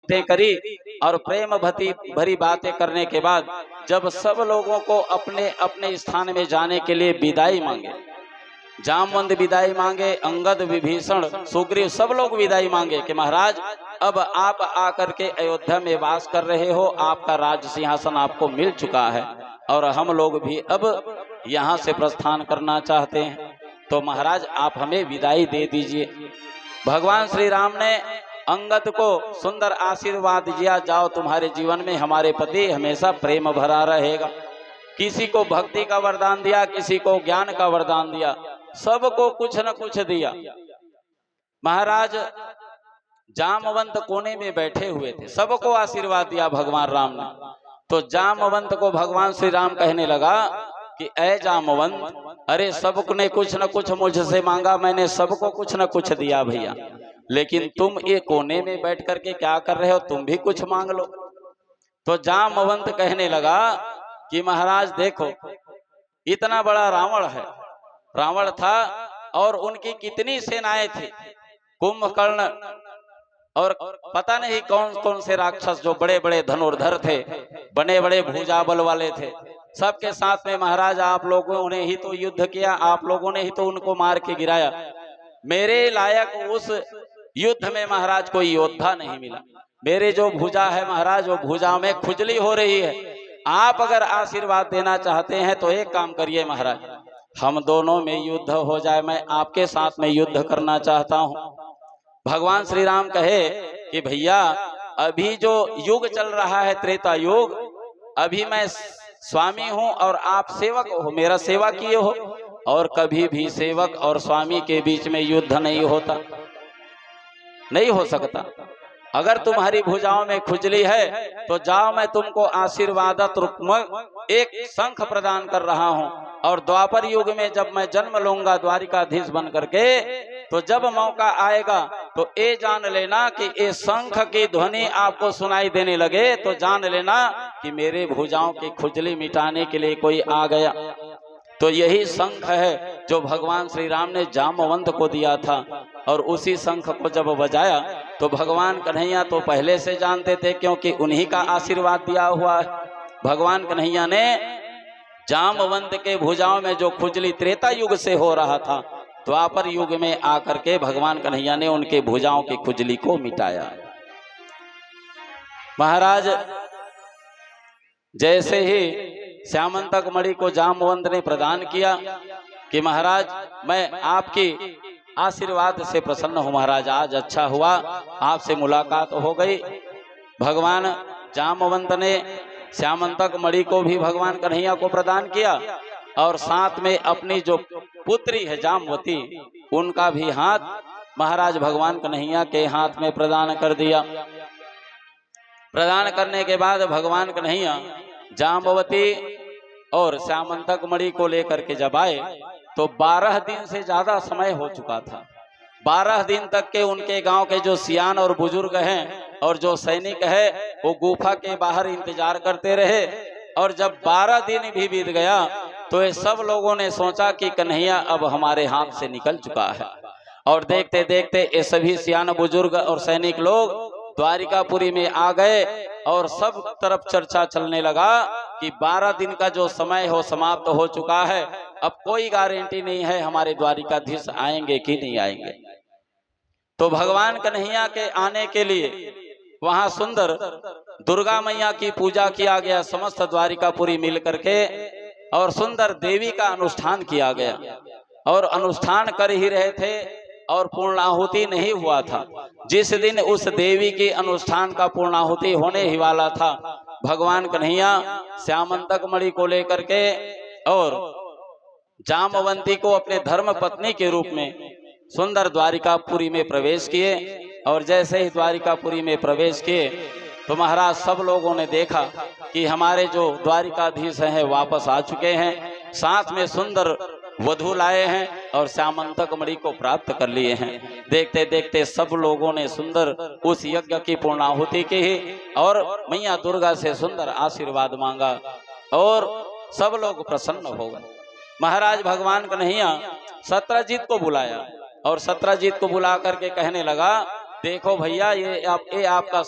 बातें करी और प्रेम भरी बातें करने के बाद जब सब लोगों को अपने अपने स्थान में जाने के लिए विदाई मांगे, जामवंत विदाई मांगे, अंगद, विभीषण, सुग्रीव सब लोग विदाई मांगे कि महाराज अब आप आकर के अयोध्या में वास कर रहे हो, आपका राज सिंहासन आपको मिल चुका है और हम लोग भी अब यहाँ से प्रस्थान करना चाहते हैं, तो महाराज आप हमें विदाई दे दीजिए। भगवान श्री राम ने अंगद को सुंदर आशीर्वाद दिया, जाओ तुम्हारे जीवन में हमारे प्रति हमेशा प्रेम भरा रहेगा। किसी को भक्ति का वरदान दिया, किसी को ज्ञान का वरदान दिया, सबको कुछ न कुछ दिया। महाराज जामवंत कोने में बैठे हुए थे, सबको आशीर्वाद दिया भगवान राम ने। तो जामवंत को भगवान श्री राम कहने लगा कि ऐ जामवंत, अरे सबने कुछ न कुछ मुझसे मांगा, मैंने सबको कुछ न कुछ दिया भैया, लेकिन तुम ये कोने में बैठ करके क्या कर रहे हो, तुम भी कुछ मांग लो। तो जामवंत कहने लगा कि महाराज देखो, इतना बड़ा रावण था और उनकी कितनी सेनाएं थी, कुंभकर्ण और पता नहीं कौन कौन से राक्षस जो बड़े बड़े धनुर्धर थे, बड़े बड़े भुजा बल वाले थे, सबके साथ में महाराज आप लोगों ने ही तो युद्ध किया, आप लोगों ने ही तो उनको मार के गिराया। मेरे लायक उस युद्ध में महाराज कोई योद्धा नहीं मिला। मेरे जो भुजा है महाराज, वो भुजा में खुजली हो रही है। आप अगर आशीर्वाद देना चाहते हैं तो एक काम करिए महाराज, हम दोनों में युद्ध हो जाए, मैं आपके साथ में युद्ध करना चाहता हूँ। भगवान श्री राम कहे कि भैया अभी जो युग चल रहा है त्रेता युग, अभी मैं स्वामी हूँ और आप सेवक हो, मेरा सेवा किए हो, और कभी भी सेवक और स्वामी के बीच में युद्ध नहीं होता, नहीं हो सकता। अगर तुम्हारी भुजाओं में खुजली है तो जाओ, मैं तुमको आशीर्वादत रूप में एक शंख प्रदान कर रहा हूं, और द्वापर युग में जब मैं जन्म लूंगा द्वारिकाधीश बन करके, तो जब मौका आएगा तो ये जान लेना कि ये शंख की ध्वनि आपको सुनाई देने लगे तो जान लेना कि मेरे भुजाओं की खुजली मिटाने के लिए कोई आ गया। तो यही शंख है जो भगवान श्री राम ने जामवंत को दिया था, और उसी शंख को जब बजाया तो भगवान कन्हैया तो पहले से जानते थे, क्योंकि उन्हीं का आशीर्वाद दिया हुआ है। भगवान कन्हैया ने जामवंत के भुजाओं में जो खुजली त्रेता युग से हो रहा था, द्वापर युग में आकर के भगवान कन्हैया ने उनके भुजाओं की खुजली को मिटाया। महाराज जैसे ही श्यामंतक मणि को जामवंत ने प्रदान किया कि महाराज मैं आपकी आशीर्वाद से प्रसन्न हूँ महाराज, आज अच्छा हुआ आपसे मुलाकात हो गई। भगवान जामवंत ने श्यामंतक मणि को भी भगवान कन्हैया को प्रदान किया, और साथ में अपनी जो पुत्री है जामवती, उनका भी हाथ महाराज भगवान कन्हैया के हाथ में प्रदान कर दिया। प्रदान करने के बाद भगवान कन्हैया जामवती और श्यामंतक मणि को लेकर के जब आए तो 12 दिन से ज्यादा समय हो चुका था। 12 दिन तक के उनके गांव के जो सियान और बुजुर्ग हैं और जो सैनिक है वो गुफा के बाहर इंतजार करते रहे, और जब 12 दिन भी बीत गया तो ये सब लोगों ने सोचा कि कन्हैया अब हमारे हाथ से निकल चुका है। और देखते देखते ये सभी सियान बुजुर्ग और सैनिक लोग द्वारिकापुरी में आ गए, और सब तरफ चर्चा चलने लगा कि 12 दिन का जो समय हो समाप्त हो चुका है, अब कोई गारंटी नहीं है हमारे द्वारिकाधीश आएंगे कि नहीं आएंगे। तो भगवान कन्हैया के आने के लिए वहां सुंदर दुर्गा मैया की पूजा किया गया, समस्त द्वारिकापुरी मिल करके, और सुंदर देवी का अनुष्ठान किया गया। और अनुष्ठान कर ही रहे थे और पूर्णाहुति नहीं हुआ था। जिस दिन उस देवी के अनुष्ठान का पूर्णाहुति होने ही वाला था, भगवान कन्हैया श्यामंतक मणि को लेकर के और जामवंती को अपने धर्म पत्नी के रूप में सुंदर द्वारिकापुरी में प्रवेश किए। और जैसे ही द्वारिकापुरी में प्रवेश किए तो महाराज सब लोगों ने देखा कि हमारे जो द्वारिकाधीश हैं वापस आ चुके हैं, साथ में सुंदर वधू लाए हैं और श्यामंतक मणि को प्राप्त कर लिए हैं। देखते देखते सब लोगों ने सुंदर उस यज्ञ की पूर्णाहुति की और मैया दुर्गा से सुंदर आशीर्वाद मांगा, और सब लोग प्रसन्न हो गए। महाराज भगवान कन्हैया सत्रजीत को बुलाया, और सत्रजीत को बुला करके कहने लगा, देखो भैया ये आपका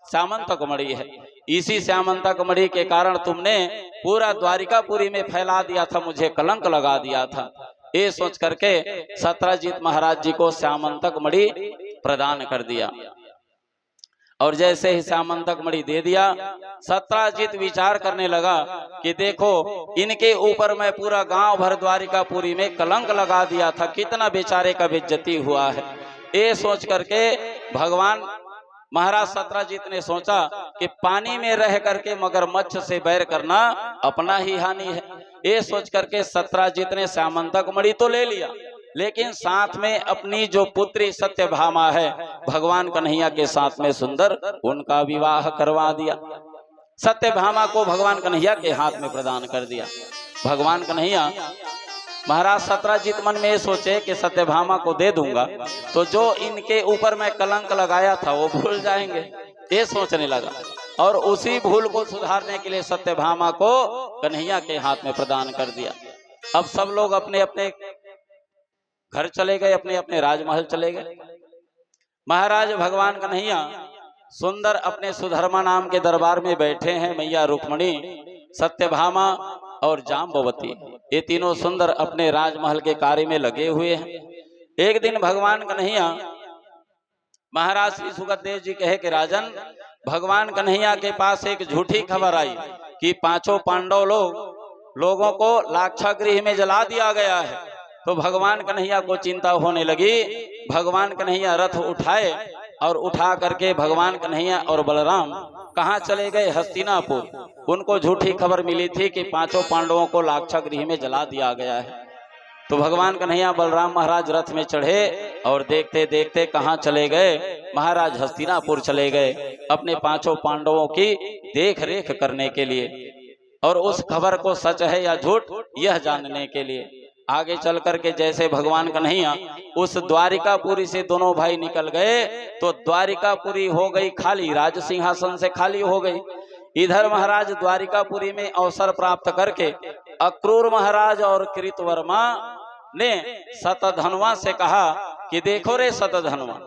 श्यामंतक मणि है। इसी श्यामंतक मणि के कारण तुमने पूरा द्वारिकापुरी में फैला दिया था, मुझे कलंक लगा दिया था। ये सोच करके सत्राजित महाराज जी को श्यामंतक मणि प्रदान कर दिया। और जैसे ही श्यामंतक मणि दे दिया, सत्राजित विचार करने लगा कि देखो इनके ऊपर मैं पूरा गांव भर द्वारिकापुरी में कलंक लगा दिया था, कितना बेचारे का बेइज्जती हुआ है। ये सोच करके भगवान महाराज सत्राजित ने सोचा कि पानी में रह करके मगरमच्छ से बैर करना अपना ही हानि है। ये सोच करके सत्राजित ने श्यामंतक मणि तो ले लिया, लेकिन साथ में अपनी जो पुत्री सत्यभामा है, भगवान कन्हैया के साथ में सुंदर उनका विवाह करवा दिया। सत्यभामा को भगवान कन्हैया के हाथ में प्रदान कर दिया। भगवान कन्हैया महाराज सत्राजित मन में सोचे कि सत्यभामा को दे दूंगा तो जो इनके ऊपर मैं कलंक लगाया था वो भूल जाएंगे, ये सोचने लगा। और उसी भूल को सुधारने के लिए सत्यभामा को कन्हैया के हाथ में प्रदान कर दिया। अब सब लोग अपने अपने घर चले गए, अपने अपने राजमहल चले गए। महाराज भगवान कन्हैया सुंदर अपने सुधर्मा नाम के दरबार में बैठे हैं। मैया रुक्मणी, सत्यभामा और जाम्बवती, ये तीनों सुंदर अपने राजमहल के कार्य में लगे हुए हैं। एक दिन भगवान कन्हैया महाराज श्री सुखदेव जी कहे कि राजन, भगवान कन्हैया के पास एक झूठी खबर आई कि पांचों पांडव लोगों को लाक्षागृह में जला दिया गया है। तो भगवान कन्हैया को चिंता होने लगी। भगवान कन्हैया रथ उठाए और उठा करके भगवान कन्हैया और बलराम कहाँ चले गए? हस्तिनापुर। उनको झूठी खबर मिली थी कि पांचों पांडवों को लाक्षागृह में जला दिया गया है। तो भगवान कन्हैया बलराम महाराज रथ में चढ़े और देखते देखते कहाँ चले गए? महाराज हस्तिनापुर चले गए अपने पांचों पांडवों की देख रेख करने के लिए, और उस खबर को सच है या झूठ यह जानने के लिए। आगे चल करके जैसे भगवान कन्हैया उस द्वारिकापुरी से दोनों भाई निकल गए तो द्वारिकापुरी हो गई खाली, राज सिंहासन से खाली हो गई। इधर महाराज द्वारिकापुरी में अवसर प्राप्त करके अक्रूर महाराज और कृतवर्मा ने शतधन्वा से कहा कि देखो रे शतधन्वा,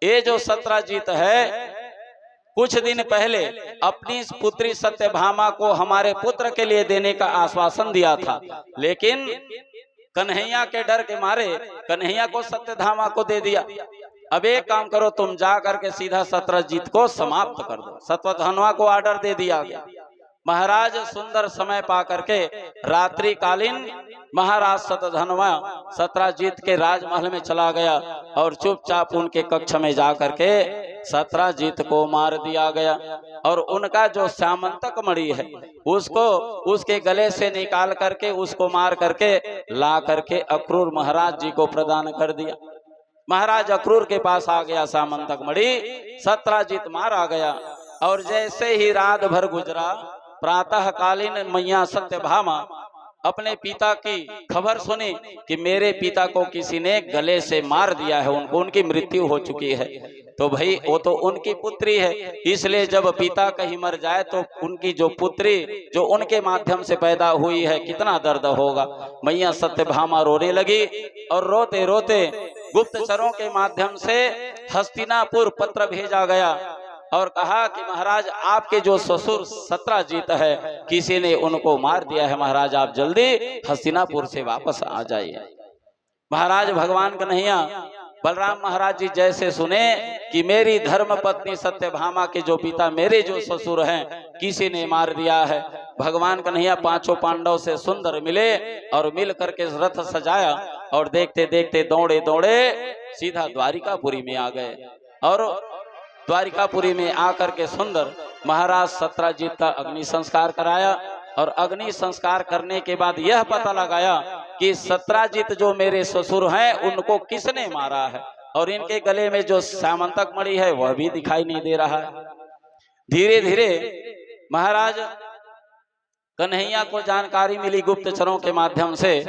ये जो सत्राजित है कुछ दिन पहले अपनी पुत्री सत्यभामा को हमारे पुत्र के लिए देने का आश्वासन दिया था, लेकिन कन्हैया के डर के मारे कन्हैया को सत्यभामा को दे दिया। अब एक काम करो, तुम जा करके सीधा सत्राजित को समाप्त कर दो। शतधन्वा को ऑर्डर दे दिया गया। महाराज सुंदर समय पा करके रात्रि कालीन महाराज शतधन्वा सत्राजित के राजमहल में चला गया और चुपचाप उनके कक्ष में जा करके सत्राजित को मार दिया गया। और उनका जो श्यामंतक मणि है उसको उसके गले से निकाल करके उसको मार करके ला करके अक्रूर महाराज जी को प्रदान कर दिया। महाराज अक्रूर के पास आ गया श्यामंतक मणि, सत्राजित मारा गया। और जैसे ही रात भर गुजरा, प्रातः कालीन मैया सत्यभामा अपने पिता की खबर सुनी कि मेरे पिता को किसी ने गले से मार दिया है, उनकी मृत्यु हो चुकी है। तो भाई वो तो उनकी पुत्री है, इसलिए जब पिता कहीं मर जाए तो उनकी जो पुत्री जो उनके माध्यम से पैदा हुई है कितना दर्द होगा। मैया सत्यभामा रोने लगी और रोते रोते गुप्तचरों के माध्यम से हस्तिनापुर पत्र भेजा गया और कहा कि महाराज आपके जो ससुर सत्राजित है किसी ने उनको मार दिया है, महाराज आप जल्दी हस्तिनापुर से वापस आ जाइए। महाराज भगवान कन्हैया बलराम महाराज जी जैसे सुने कि मेरी धर्म पत्नी सत्यभामा के जो पिता मेरे जो ससुर हैं किसी ने मार दिया है, भगवान कन्हैया पांचों पांडव से सुंदर मिले और मिल करके रथ सजाया और देखते देखते दौड़े दौड़े सीधा द्वारिकापुरी में आ गए। और द्वारिकापुरी में आकर के सुंदर महाराज सत्राजित का अग्नि संस्कार कराया। और अग्नि संस्कार करने के बाद यह पता लगाया कि सत्राजित जो मेरे ससुर हैं उनको किसने मारा है, और इनके गले में जो श्यामंतक मणि है वह भी दिखाई नहीं दे रहा है। धीरे धीरे महाराज कन्हैया को जानकारी मिली गुप्तचरों के माध्यम से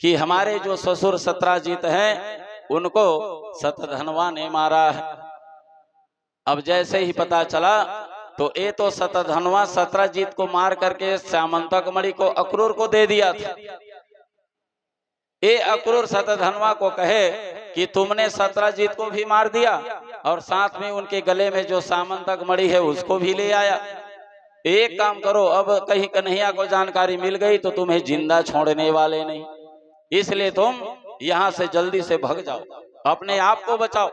कि हमारे जो ससुर सत्राजित हैं उनको शतधन्वा ने मारा है। अब जैसे ही पता चला तो ये तो शतधन्वा सत्राजित को मार करके श्यामंतक मणि को अक्रूर को दे दिया था। ये अक्रूर शतधन्वा को कहे कि तुमने सत्राजित को भी मार दिया और साथ में उनके गले में जो सामंतक मणि है उसको भी ले आया। एक काम करो, अब कहीं कन्हैया को जानकारी मिल गई तो तुम्हें जिंदा छोड़ने वाले नहीं, इसलिए तुम यहाँ से जल्दी से भाग जाओ, अपने आप को बचाओ।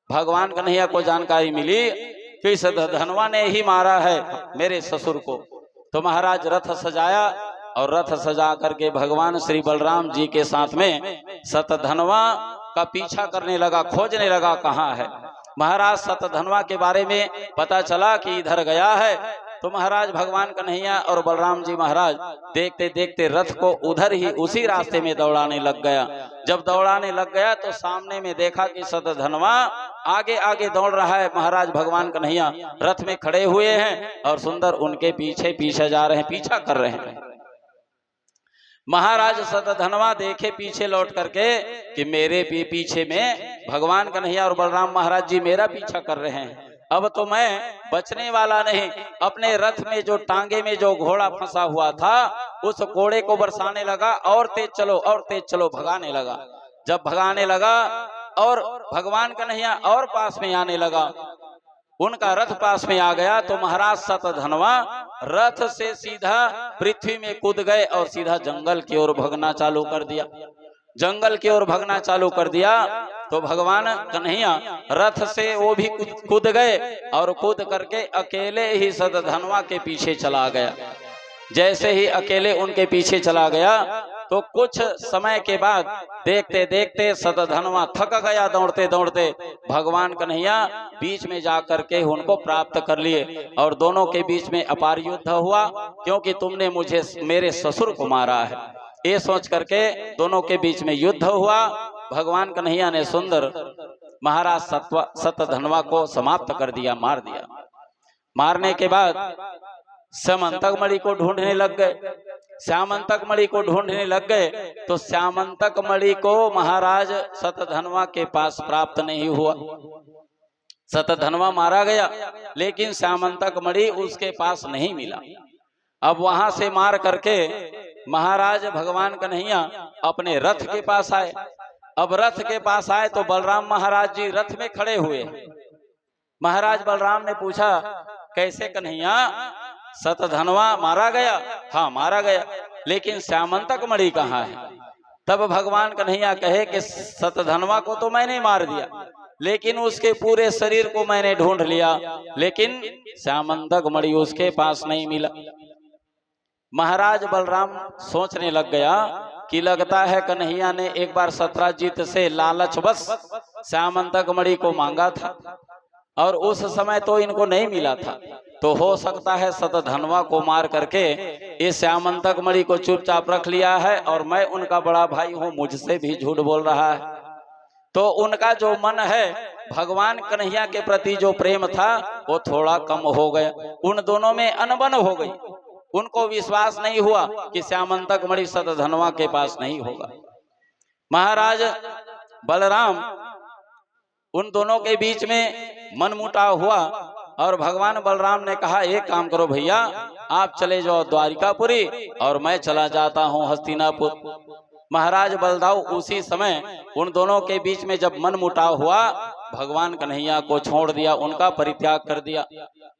भगवान कन्हैया को जानकारी मिली कि सतधनवा ने ही मारा है मेरे ससुर को, तो महाराज रथ सजाया और रथ सजा करके भगवान श्री बलराम जी के साथ में सतधनवा का पीछा करने लगा, खोजने लगा कहाँ है। महाराज सतधनवा के बारे में पता चला कि इधर गया है, तो महाराज भगवान कन्हैया और बलराम जी महाराज देखते देखते रथ को उधर ही उसी रास्ते में दौड़ाने लग गया। जब दौड़ाने लग गया तो सामने में देखा कि सतधनवा आगे आगे दौड़ रहा है, महाराज भगवान कन्हैया रथ में खड़े हुए हैं और सुंदर उनके पीछे पीछे जा रहे हैं, पीछा कर रहे हैं। महाराज सतधनवा देखे पीछे लौट करके कि मेरे पीछे में भगवान कन्हैया और बलराम महाराज जी मेरा पीछा कर रहे हैं, अब तो मैं बचने वाला नहीं। अपने रथ में जो टांगे में जो घोड़ा फंसा हुआ था उस घोड़े को बरसाने लगा, और तेज चलो और तेज चलो, भगाने लगा। जब भगाने लगा और भगवान कन्हैया और पास में आने लगा, उनका रथ पास में आ गया, तो महाराज सतधनवा रथ से सीधा पृथ्वी में कूद गए और सीधा जंगल की ओर भगना चालू कर दिया। जंगल की ओर भगना चालू कर दिया तो भगवान कन्हैया रथ से वो भी कूद गए और कूद करके अकेले ही सतधनवा के पीछे चला गया। जैसे ही अकेले उनके पीछे चला गया तो कुछ समय के बाद देखते देखते सतधनवा थक गया दौड़ते दौड़ते, भगवान कन्हैया बीच में जाकर के उनको प्राप्त कर लिए और दोनों के बीच में अपार युद्ध हुआ, क्योंकि तुमने मुझे मेरे ससुर को मारा है, ये सोच करके दोनों के बीच में युद्ध हुआ। भगवान कन्हैया ने सुंदर महाराज सतधनवा को समाप्त कर दिया, मार दिया। मारने के बाद श्यामंतक मणि को ढूंढने लग गए। श्यामंतक मणि को ढूंढने लग गए तो श्यामंतक मणि को महाराज सतधनवा के पास प्राप्त नहीं हुआ। सतधनवा मारा गया लेकिन श्यामंतक मणि उसके पास नहीं मिला। अब वहां से मार करके महाराज भगवान कन्हैया अपने रथ के पास आए। अब रथ के पास आए तो बलराम महाराज जी रथ में खड़े हुए। महाराज बलराम ने पूछा, कैसे कन्हैया, सतधनवा मारा गया? हाँ मारा गया, लेकिन श्यामंतक मणि कहाँ है? तब भगवान कन्हैया कहे कि सतधनवा को तो मैंने मार दिया, लेकिन उसके पूरे शरीर को मैंने ढूंढ लिया, लेकिन श्यामंतक मणि उसके पास नहीं मिला। महाराज बलराम सोचने लग गया कि लगता है कन्हैया ने एक बार सत्राजित से लालचवश श्यामंतक मणि को मांगा था और उस समय तो इनको नहीं मिला था, तो हो सकता है सतधनवा को मार करके इस श्यामंतक मणि को चुपचाप रख लिया है और मैं उनका बड़ा भाई हूं, मुझसे भी झूठ बोल रहा है। तो उनका जो मन है भगवान कन्हैया के प्रति जो प्रेम था वो थोड़ा कम हो गया, उन दोनों में अनबन हो गई। उनको विश्वास नहीं हुआ कि श्यामंतक मणि सतधनवा के पास नहीं होगा। महाराज बलराम उन दोनों के बीच में मनमुटाव हुआ और भगवान बलराम ने कहा, एक काम करो भैया, आप चले जाओ द्वारिकापुरी और मैं चला जाता हूँ हस्तिनापुर। महाराज बलदाऊ उसी समय उन दोनों के बीच में जब मनमुटाव हुआ, भगवान कन्हैया को छोड़ दिया, उनका परित्याग कर दिया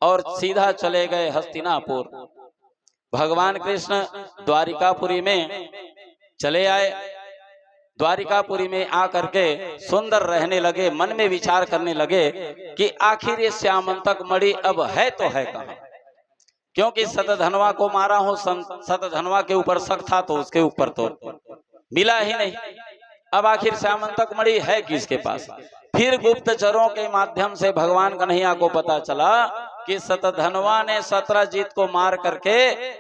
और सीधा चले गए हस्तिनापुर। भगवान कृष्ण द्वारिकापुरी में चले आए। द्वारिकापुरी में आकर के सुंदर रहने लगे, मन में विचार करने लगे कि आखिर ये श्यामंतक मणि अब है तो है कहाँ, क्योंकि सतधनवा को मारा हूं, सतधनवा के ऊपर शक था तो उसके ऊपर तो मिला ही नहीं। अब आखिर श्यामंतक मणि है किसके पास? फिर गुप्तचरों के माध्यम से भगवान कन्हैया को पता चला कि सतधनवा ने सत्रजीत को मार करके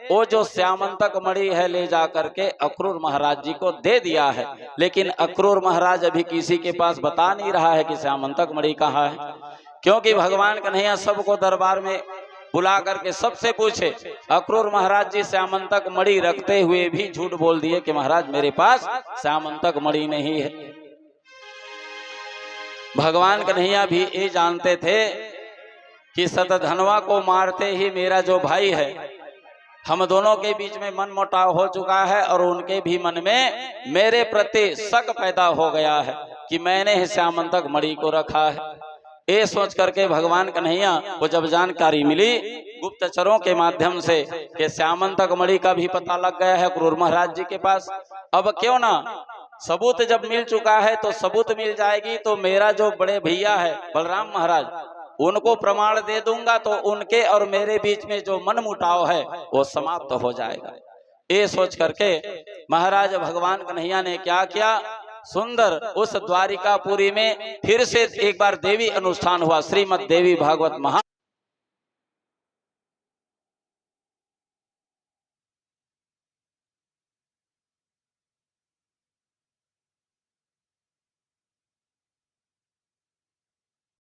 वो जो श्यामंतक मणि है ले जा करके अक्रूर महाराज जी को दे दिया है, लेकिन अक्रूर महाराज अभी किसी के पास बता नहीं रहा है कि श्यामंतक मणि कहाँ है, क्योंकि भगवान कन्हैया सबको दरबार में बुला करके सबसे पूछे। अक्रूर महाराज जी श्यामंतक मणि रखते हुए भी झूठ बोल दिए कि महाराज मेरे पास श्यामंतक मणि नहीं है। भगवान कन्हैया भी ये जानते थे कि सतधनवा को मारते ही मेरा जो भाई है, हम दोनों के बीच में मनमुटाव हो चुका है और उनके भी मन में मेरे प्रति शक पैदा हो गया है कि मैंने ही श्यामंतक मणि को रखा है। ये सोच करके भगवान कन्हैया को जब जानकारी मिली गुप्तचरों के माध्यम से कि श्यामंतक मणि का भी पता लग गया है क्रूर महाराज जी के पास, अब क्यों ना सबूत जब मिल चुका है तो सबूत मिल जाएगी तो मेरा जो बड़े भैया है बलराम महाराज उनको प्रमाण दे दूंगा तो उनके और मेरे बीच में जो मन मुटाव है वो समाप्त हो जाएगा। ये सोच करके महाराज भगवान कन्हैया ने क्या किया, सुंदर उस द्वारिकापुरी में फिर से एक बार देवी अनुष्ठान हुआ। श्रीमद् देवी भागवत महा